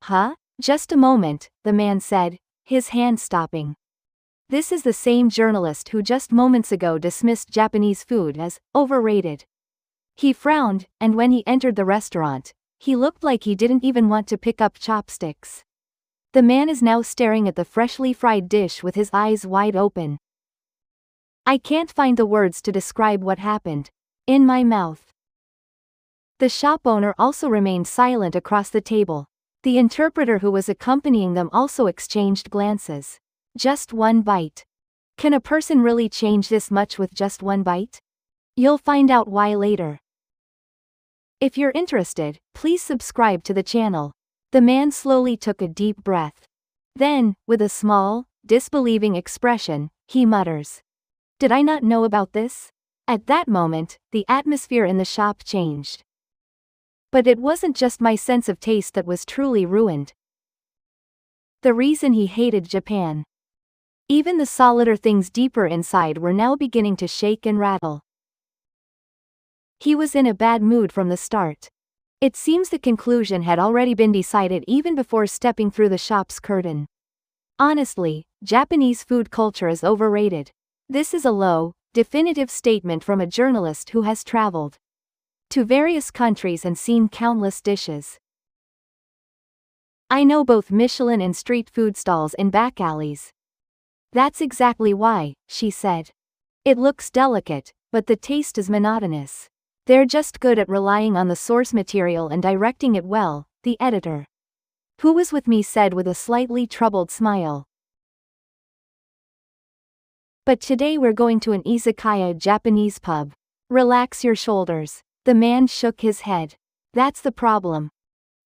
Huh? Just a moment, the man said, his hand stopping. This is the same journalist who just moments ago dismissed Japanese food as overrated. He frowned, and when he entered the restaurant, he looked like he didn't even want to pick up chopsticks. The man is now staring at the freshly fried dish with his eyes wide open. I can't find the words to describe what happened. In my mouth. The shop owner also remained silent across the table. The interpreter who was accompanying them also exchanged glances. Just one bite. Can a person really change this much with just one bite? You'll find out why later. If you're interested, please subscribe to the channel. The man slowly took a deep breath. Then, with a small, disbelieving expression, he mutters, "Did I not know about this?" At that moment, the atmosphere in the shop changed. But it wasn't just my sense of taste that was truly ruined. The reason he hated Japan. Even the solider things deeper inside were now beginning to shake and rattle. He was in a bad mood from the start. It seems the conclusion had already been decided even before stepping through the shop's curtain. Honestly, Japanese food culture is overrated. This is a low, definitive statement from a journalist who has traveled to various countries and seen countless dishes. I know both Michelin and street food stalls in back alleys. That's exactly why, she said. It looks delicate, but the taste is monotonous. They're just good at relying on the source material and directing it well, the editor, who was with me, said with a slightly troubled smile. But today we're going to an izakaya Japanese pub. Relax your shoulders. The man shook his head. That's the problem.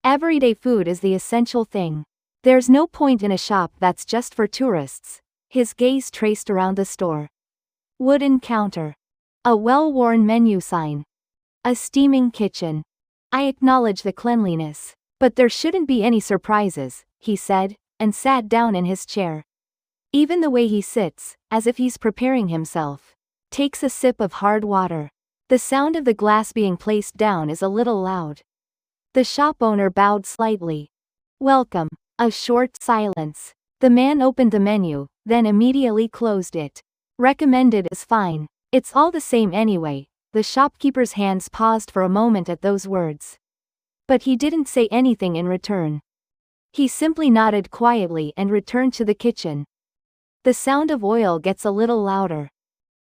Everyday food is the essential thing. There's no point in a shop that's just for tourists. His gaze traced around the store. Wooden counter. A well-worn menu sign. A steaming kitchen. I acknowledge the cleanliness. But there shouldn't be any surprises, he said, and sat down in his chair. Even the way he sits, as if he's preparing himself. Takes a sip of hard water. The sound of the glass being placed down is a little loud. The shop owner bowed slightly. Welcome. A short silence. The man opened the menu, then immediately closed it. Recommended is fine. It's all the same anyway. The shopkeeper's hands paused for a moment at those words. But he didn't say anything in return. He simply nodded quietly and returned to the kitchen. The sound of oil gets a little louder.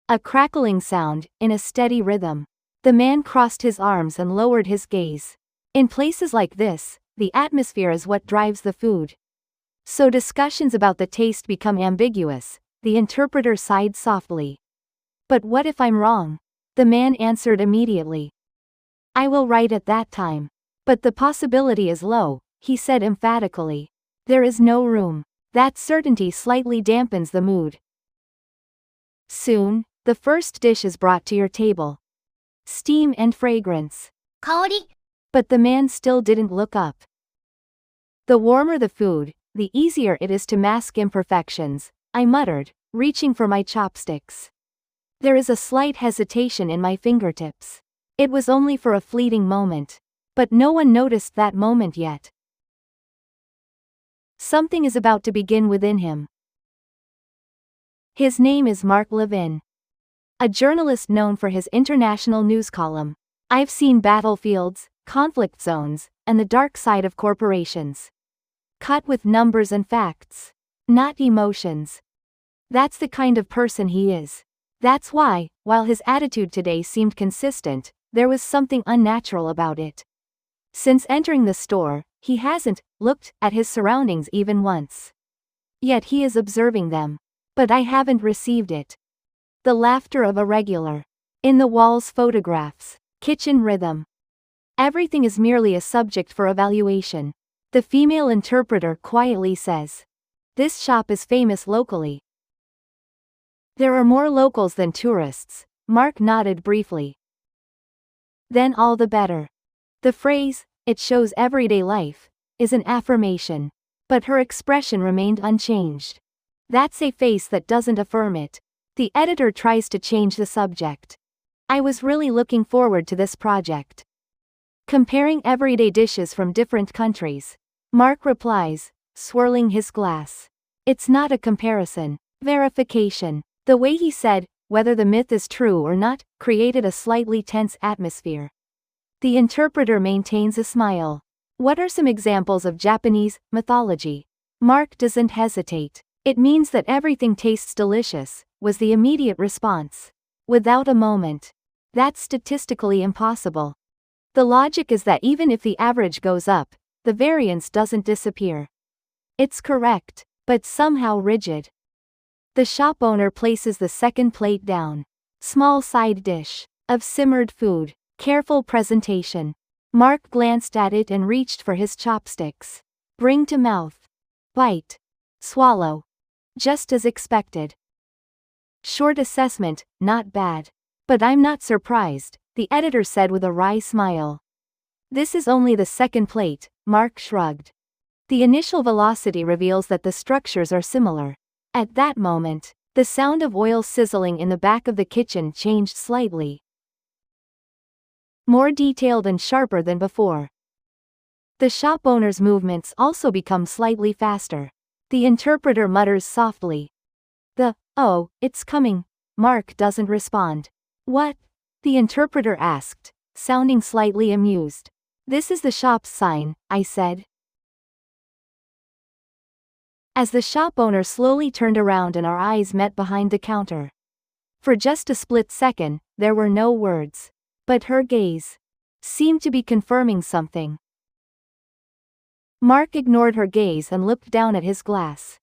A crackling sound, in a steady rhythm. The man crossed his arms and lowered his gaze. In places like this, the atmosphere is what drives the food. So discussions about the taste become ambiguous, the interpreter sighed softly. But what if I'm wrong? The man answered immediately. I will write at that time. But the possibility is low, he said emphatically. There is no room. That certainty slightly dampens the mood. Soon, the first dish is brought to your table. Steam and fragrance. 香り. But the man still didn't look up. The warmer the food, the easier it is to mask imperfections, I muttered, reaching for my chopsticks. There is a slight hesitation in my fingertips. It was only for a fleeting moment. But no one noticed that moment yet. Something is about to begin within him. His name is Mark Levin. A journalist known for his international news column. I've seen battlefields, conflict zones, and the dark side of corporations. Cut with numbers and facts. Not emotions. That's the kind of person he is. That's why, while his attitude today seemed consistent, there was something unnatural about it. Since entering the store, he hasn't looked at his surroundings even once. Yet he is observing them. But I haven't received it. The laughter of a regular. In the walls photographs. Kitchen rhythm. Everything is merely a subject for evaluation. The female interpreter quietly says. This shop is famous locally. There are more locals than tourists. Mark nodded briefly. Then all the better. The phrase, it shows everyday life, is an affirmation. But her expression remained unchanged. That's a face that doesn't affirm it. The editor tries to change the subject. I was really looking forward to this project. Comparing everyday dishes from different countries. Mark replies, swirling his glass. It's not a comparison. Verification. The way he said, whether the myth is true or not, created a slightly tense atmosphere. The interpreter maintains a smile. What are some examples of Japanese mythology? Mark doesn't hesitate. It means that everything tastes delicious, was the immediate response. Without a moment. That's statistically impossible. The logic is that even if the average goes up, the variance doesn't disappear. It's correct, but somehow rigid. The shop owner places the second plate down. Small side dish of simmered food. Careful presentation. Mark glanced at it and reached for his chopsticks. Bring to mouth. Bite. Swallow. Just as expected. Short assessment, not bad. But I'm not surprised, the editor said with a wry smile. This is only the second plate, Mark shrugged. The initial velocity reveals that the structures are similar. At that moment, the sound of oil sizzling in the back of the kitchen changed slightly. More detailed and sharper than before. The shop owner's movements also become slightly faster. The interpreter mutters softly. Oh, it's coming. Mark doesn't respond. What? The interpreter asked, sounding slightly amused. This is the shop's sign, I said. As the shop owner slowly turned around and our eyes met behind the counter. For just a split second, there were no words. But her gaze seemed to be confirming something. Mark ignored her gaze and looked down at his glass.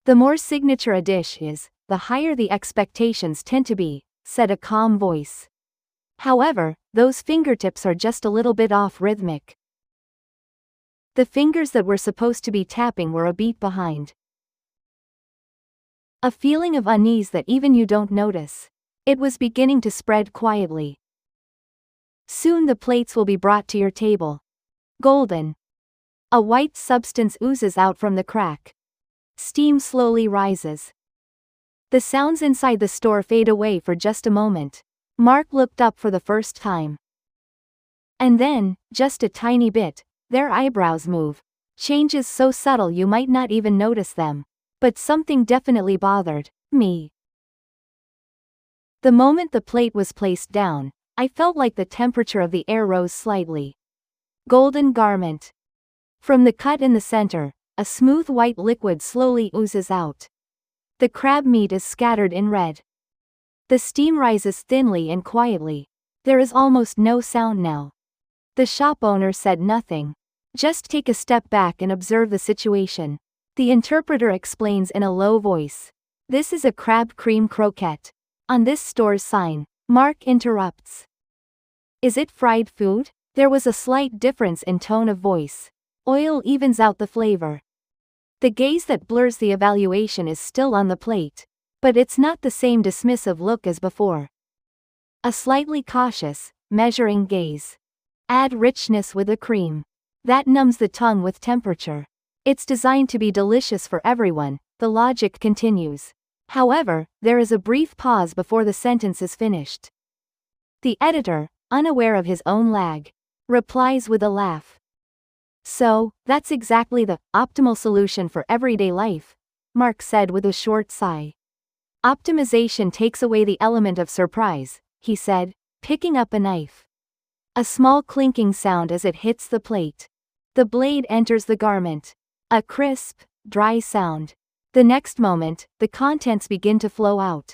The more signature a dish is, the higher the expectations tend to be, said a calm voice. However, those fingertips are just a little bit off rhythmic. The fingers that were supposed to be tapping were a beat behind. A feeling of unease that even you don't notice. It was beginning to spread quietly. Soon the plates will be brought to your table. Golden. A white substance oozes out from the crack. Steam slowly rises. The sounds inside the store fade away for just a moment. Mark looked up for the first time. And then, just a tiny bit, their eyebrows move. Changes so subtle you might not even notice them. But something definitely bothered me. The moment the plate was placed down, I felt like the temperature of the air rose slightly. Golden garment. From the cut in the center, a smooth white liquid slowly oozes out. The crab meat is scattered in red. The steam rises thinly and quietly. There is almost no sound now. The shop owner said nothing. Just take a step back and observe the situation. The interpreter explains in a low voice. This is a crab cream croquette. On this store's sign. Mark interrupts. Is it fried food? There was a slight difference in tone of voice. Oil evens out the flavor. The gaze that blurs the evaluation is still on the plate. But it's not the same dismissive look as before. A slightly cautious, measuring gaze. Add richness with the cream. That numbs the tongue with temperature. It's designed to be delicious for everyone, the logic continues. However, there is a brief pause before the sentence is finished. The editor, unaware of his own lag, replies with a laugh. So, that's exactly the optimal solution for everyday life, Mark said with a short sigh. Optimization takes away the element of surprise, he said, picking up a knife. A small clinking sound as it hits the plate. The blade enters the garment. A crisp, dry sound. The next moment, the contents begin to flow out.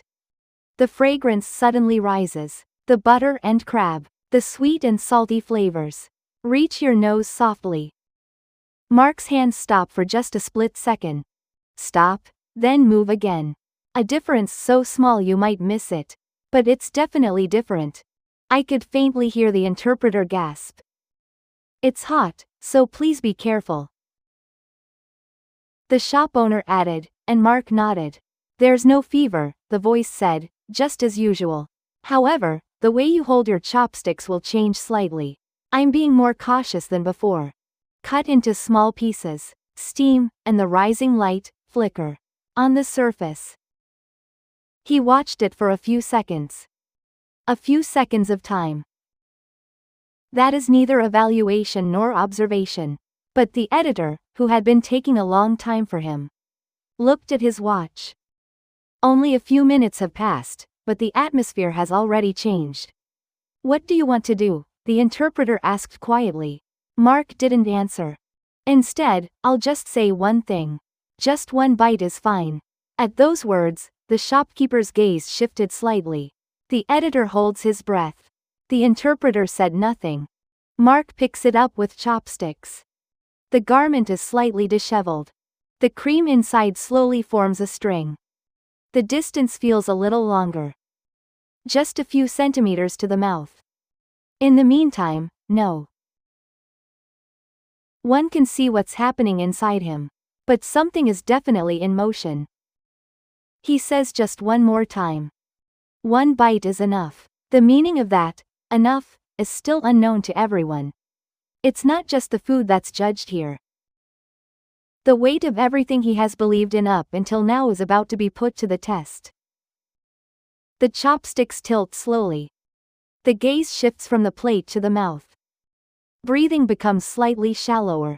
The fragrance suddenly rises. The butter and crab, the sweet and salty flavors, reach your nose softly. Mark's hands stop for just a split second. Stop, then move again. A difference so small you might miss it. But it's definitely different. I could faintly hear the interpreter gasp. It's hot, so please be careful. The shop owner added, and Mark nodded. There's no fever, the voice said, just as usual. However, the way you hold your chopsticks will change slightly. I'm being more cautious than before. Cut into small pieces. Steam, and the rising light, flicker. On the surface. He watched it for a few seconds. A few seconds of time. That is neither evaluation nor observation. But the editor, who had been taking a long time for him, looked at his watch. Only a few minutes have passed, but the atmosphere has already changed. What do you want to do? The interpreter asked quietly. Mark didn't answer. Instead, I'll just say one thing. Just one bite is fine. At those words, the shopkeeper's gaze shifted slightly. The editor holds his breath. The interpreter said nothing. Mark picks it up with chopsticks. The garment is slightly disheveled. The cream inside slowly forms a string. The distance feels a little longer. Just a few centimeters to the mouth. In the meantime, no one can see what's happening inside him. But something is definitely in motion. He says just one more time. One bite is enough. The meaning of that, enough, is still unknown to everyone. It's not just the food that's judged here. The weight of everything he has believed in up until now is about to be put to the test. The chopsticks tilt slowly. The gaze shifts from the plate to the mouth. Breathing becomes slightly shallower.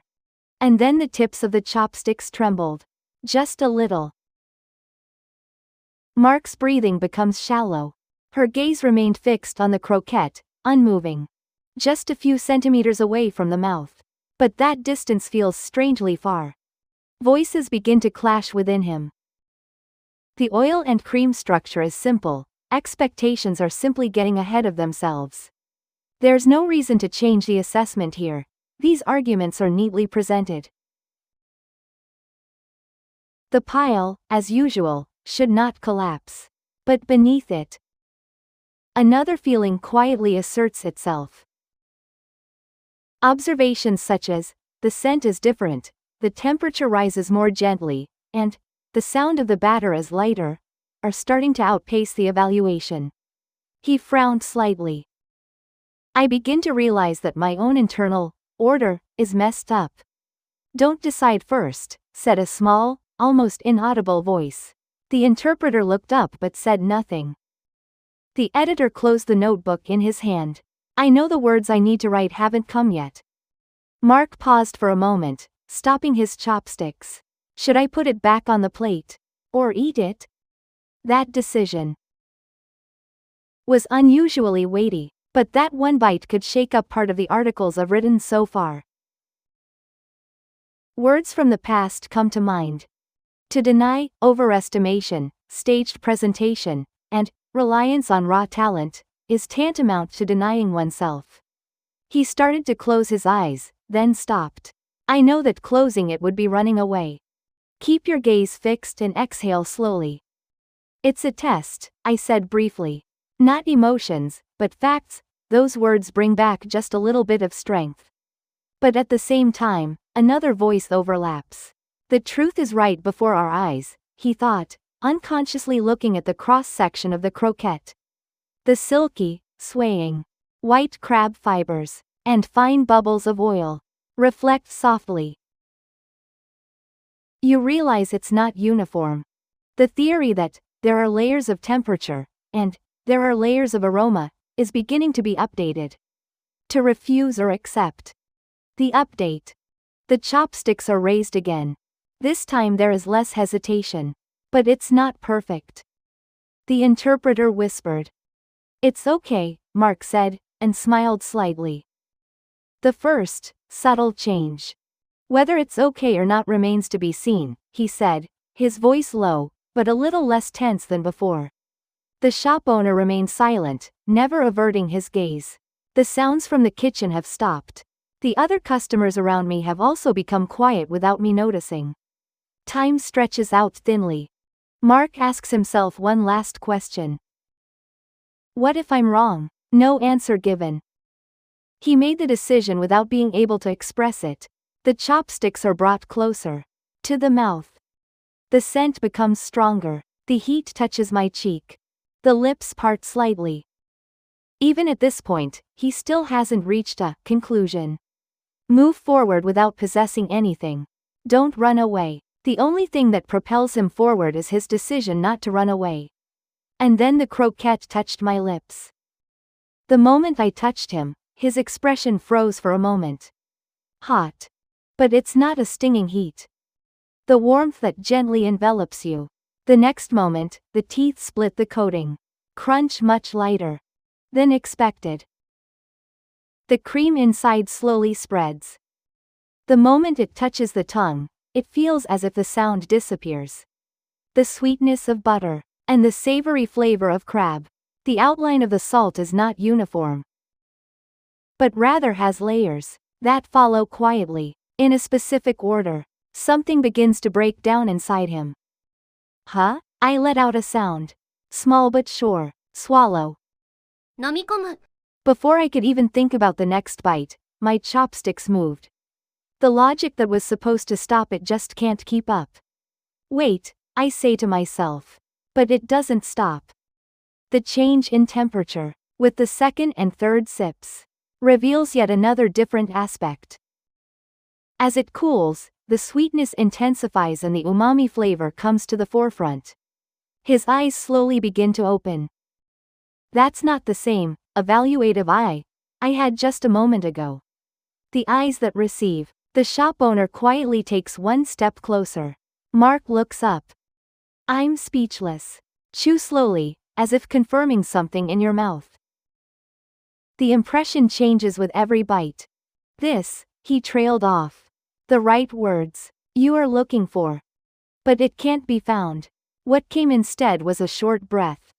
And then the tips of the chopsticks trembled. Just a little. Mark's breathing becomes shallow. Her gaze remained fixed on the croquette, unmoving. Just a few centimeters away from the mouth. But that distance feels strangely far. Voices begin to clash within him. The oil and cream structure is simple. Expectations are simply getting ahead of themselves. There's no reason to change the assessment here. These arguments are neatly presented. The pile, as usual, should not collapse. But beneath it, another feeling quietly asserts itself. Observations such as, the scent is different, the temperature rises more gently, and, the sound of the batter is lighter, are starting to outpace the evaluation. He frowned slightly. I begin to realize that my own internal order is messed up. Don't decide first, said a small, almost inaudible voice. The interpreter looked up but said nothing. The editor closed the notebook in his hand. I know the words I need to write haven't come yet. Mark paused for a moment, stopping his chopsticks. Should I put it back on the plate? Or eat it? That decision was unusually weighty. But that one bite could shake up part of the articles I've written so far. Words from the past come to mind. To deny, overestimation, staged presentation, and reliance on raw talent, is tantamount to denying oneself. He started to close his eyes, then stopped. I know that closing it would be running away. Keep your gaze fixed and exhale slowly. It's a test, I said briefly. Not emotions, but facts. Those words bring back just a little bit of strength. But at the same time, another voice overlaps. The truth is right before our eyes, he thought, unconsciously looking at the cross-section of the croquette. The silky, swaying, white crab fibers, and fine bubbles of oil, reflect softly. You realize it's not uniform. The theory that there are layers of temperature, and there are layers of aroma, is beginning to be updated. To refuse or accept. The update. The chopsticks are raised again. This time there is less hesitation. But it's not perfect. The interpreter whispered. It's okay, Mark said, and smiled slightly. The first, subtle change. Whether it's okay or not remains to be seen, he said, his voice low, but a little less tense than before. The shop owner remained silent, never averting his gaze. The sounds from the kitchen have stopped. The other customers around me have also become quiet without me noticing. Time stretches out thinly. Mark asks himself one last question. What if I'm wrong? No answer given. He made the decision without being able to express it. The chopsticks are brought closer to the mouth. The scent becomes stronger. The heat touches my cheek. The lips part slightly. Even at this point, he still hasn't reached a conclusion. Move forward without possessing anything. Don't run away. The only thing that propels him forward is his decision not to run away. And then the croquette touched my lips. The moment I touched him, his expression froze for a moment. Hot. But it's not a stinging heat. The warmth that gently envelops you. The next moment, the teeth split the coating. Crunch much lighter than expected. The cream inside slowly spreads. The moment it touches the tongue, it feels as if the sound disappears. The sweetness of butter, and the savory flavor of crab. The outline of the salt is not uniform, but rather has layers that follow quietly, in a specific order. Something begins to break down inside him. Huh? I let out a sound. Small but sure. Swallow. 飲み込む Before I could even think about the next bite, my chopsticks moved. The logic that was supposed to stop it just can't keep up. Wait, I say to myself. But it doesn't stop. The change in temperature, with the second and third sips, reveals yet another different aspect. As it cools, the sweetness intensifies and the umami flavor comes to the forefront. His eyes slowly begin to open. That's not the same, evaluative eye I had just a moment ago. The eyes that receive. The shop owner quietly takes one step closer. Mark looks up. I'm speechless. Chew slowly, as if confirming something in your mouth. The impression changes with every bite. This, he trailed off. The right words you are looking for. But it can't be found. What came instead was a short breath.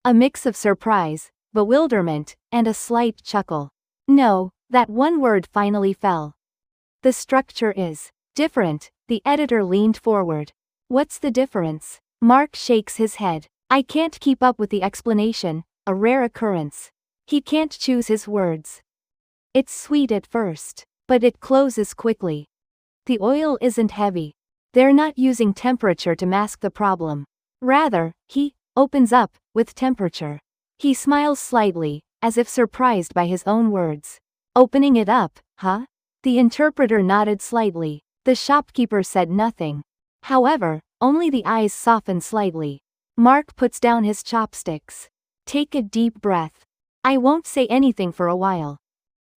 A mix of surprise, bewilderment, and a slight chuckle. No, that one word finally fell. The structure is different. The editor leaned forward. What's the difference? Mark shakes his head. I can't keep up with the explanation, a rare occurrence. He can't choose his words. It's sweet at first, but it closes quickly. The oil isn't heavy. They're not using temperature to mask the problem. Rather, he opens up with temperature. He smiles slightly, as if surprised by his own words. Opening it up, huh? The interpreter nodded slightly. The shopkeeper said nothing. However, only the eyes softened slightly. Mark puts down his chopsticks. Take a deep breath. I won't say anything for a while.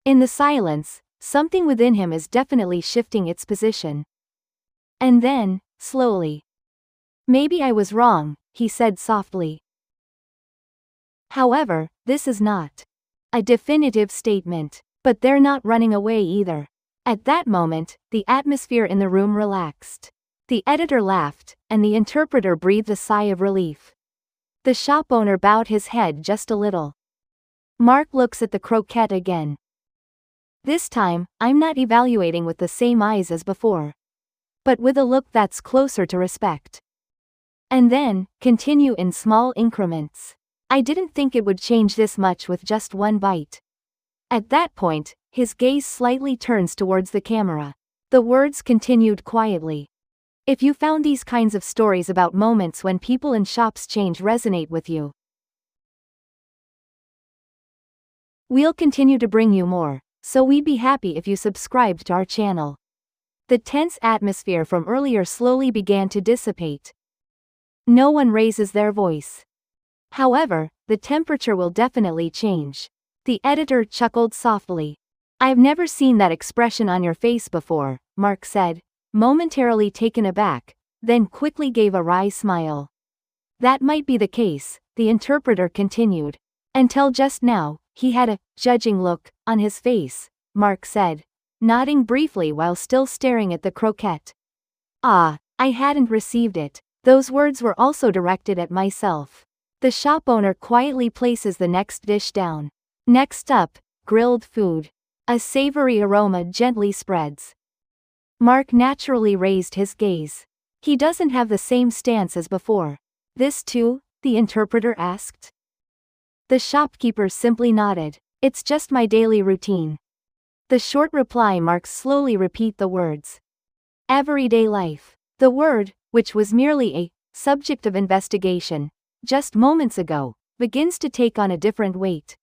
In the silence, something within him is definitely shifting its position. And then, slowly. Maybe I was wrong, he said softly. However, this is not a definitive statement. But they're not running away either. At that moment, the atmosphere in the room relaxed. The editor laughed, and the interpreter breathed a sigh of relief. The shop owner bowed his head just a little. Mark looks at the croquette again. This time, I'm not evaluating with the same eyes as before. But with a look that's closer to respect. And then, continue in small increments. I didn't think it would change this much with just one bite. At that point, his gaze slightly turns towards the camera. The words continued quietly. If you found these kinds of stories about moments when people in shops change resonate with you, we'll continue to bring you more, so we'd be happy if you subscribed to our channel. The tense atmosphere from earlier slowly began to dissipate. No one raises their voice. However, the temperature will definitely change. The editor chuckled softly. I've never seen that expression on your face before, Mark said, momentarily taken aback, then quickly gave a wry smile. That might be the case, the interpreter continued. Until just now, he had a judging look on his face, Mark said, nodding briefly while still staring at the croquette. Ah, I hadn't received it. Those words were also directed at myself. The shop owner quietly places the next dish down. Next up, grilled food. A savory aroma gently spreads. Mark naturally raised his gaze. He doesn't have the same stance as before. This too? The interpreter asked. The shopkeeper simply nodded. It's just my daily routine. The short reply marks slowly repeat the words. Everyday life. The word, which was merely a subject of investigation just moments ago, begins to take on a different weight.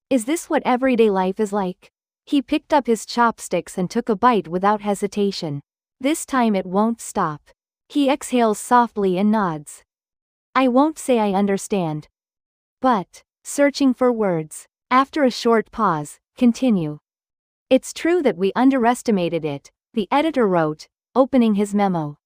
Is this what everyday life is like? He picked up his chopsticks and took a bite without hesitation. This time it won't stop. He exhales softly and nods. I won't say I understand. But, searching for words, after a short pause, continue. It's true that we underestimated it, the editor wrote, opening his memo.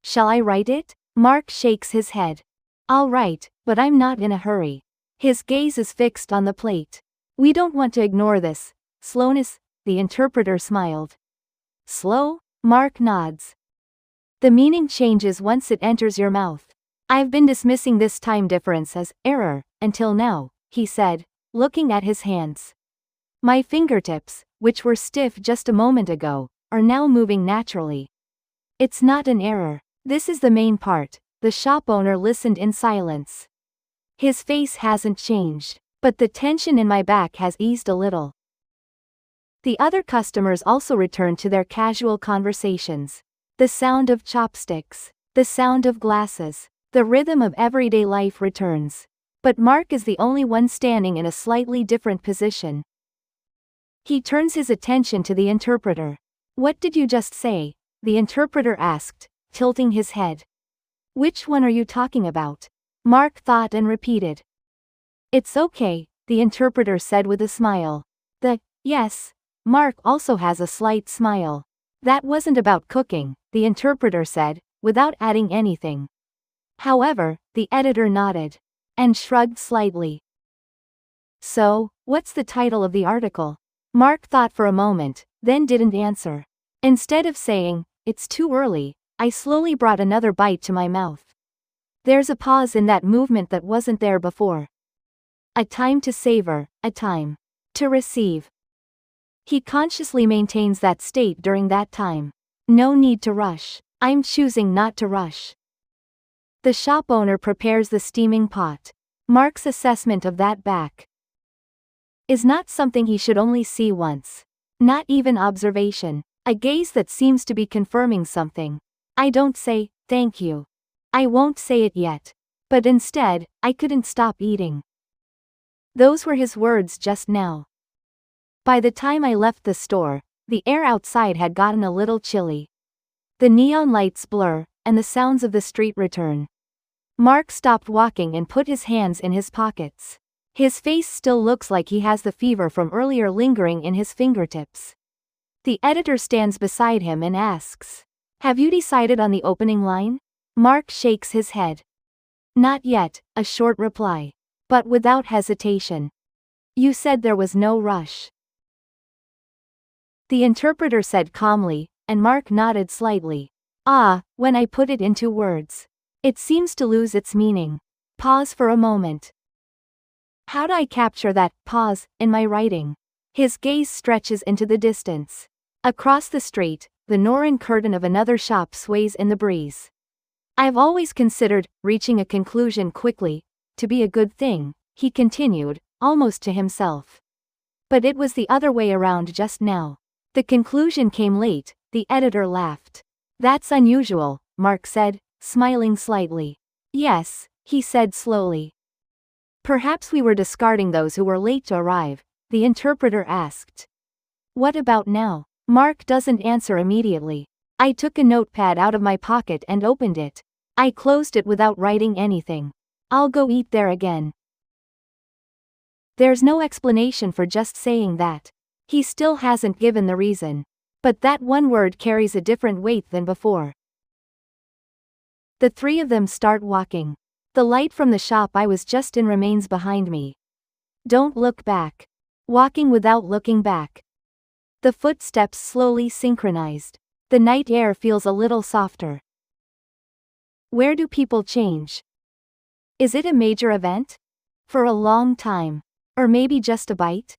Shall I write it? Mark shakes his head. I'll write, but I'm not in a hurry. His gaze is fixed on the plate. We don't want to ignore this. Slowness, the interpreter smiled. Slow? Mark nods. The meaning changes once it enters your mouth. I've been dismissing this time difference as error, until now, he said, looking at his hands. My fingertips, which were stiff just a moment ago, are now moving naturally. It's not an error. This is the main part. The shop owner listened in silence. His face hasn't changed, but the tension in my back has eased a little. The other customers also returned to their casual conversations. The sound of chopsticks, the sound of glasses, the rhythm of everyday life returns. But Mark is the only one standing in a slightly different position. He turns his attention to the interpreter. What did you just say? The interpreter asked, tilting his head. Which one are you talking about? Mark thought and repeated. It's okay, the interpreter said with a smile. Yes. Mark also has a slight smile. That wasn't about cooking, the interpreter said, without adding anything. However, the editor nodded. And shrugged slightly. So, what's the title of the article? Mark thought for a moment, then didn't answer. Instead of saying, it's too early, I slowly brought another bite to my mouth. There's a pause in that movement that wasn't there before. A time to savor, a time to receive. He consciously maintains that state during that time. No need to rush. I'm choosing not to rush. The shop owner prepares the steaming pot. Mark's assessment of that back is not something he should only see once. Not even observation. A gaze that seems to be confirming something. I don't say, thank you. I won't say it yet. But instead, I couldn't stop eating. Those were his words just now. By the time I left the store, the air outside had gotten a little chilly. The neon lights blur, and the sounds of the street return. Mark stopped walking and put his hands in his pockets. His face still looks like he has the fever from earlier lingering in his fingertips. The editor stands beside him and asks, have you decided on the opening line? Mark shakes his head. Not yet, a short reply. But without hesitation. You said there was no rush. The interpreter said calmly, and Mark nodded slightly. When I put it into words. It seems to lose its meaning. Pause for a moment. How'd I capture that pause in my writing? His gaze stretches into the distance. Across the street, the Norin curtain of another shop sways in the breeze. I've always considered reaching a conclusion quickly to be a good thing, he continued, almost to himself. But it was the other way around just now. The conclusion came late, the editor laughed. That's unusual, Mark said, smiling slightly. Yes, he said slowly. Perhaps we were discarding those who were late to arrive, the interpreter asked. What about now? Mark doesn't answer immediately. I took a notepad out of my pocket and opened it. I closed it without writing anything. I'll go eat there again. There's no explanation for just saying that. He still hasn't given the reason. But that one word carries a different weight than before. The three of them start walking. The light from the shop I was just in remains behind me. Don't look back. Walking without looking back. The footsteps slowly synchronized. The night air feels a little softer. Where do people change? Is it a major event? For a long time. Or maybe just a bite?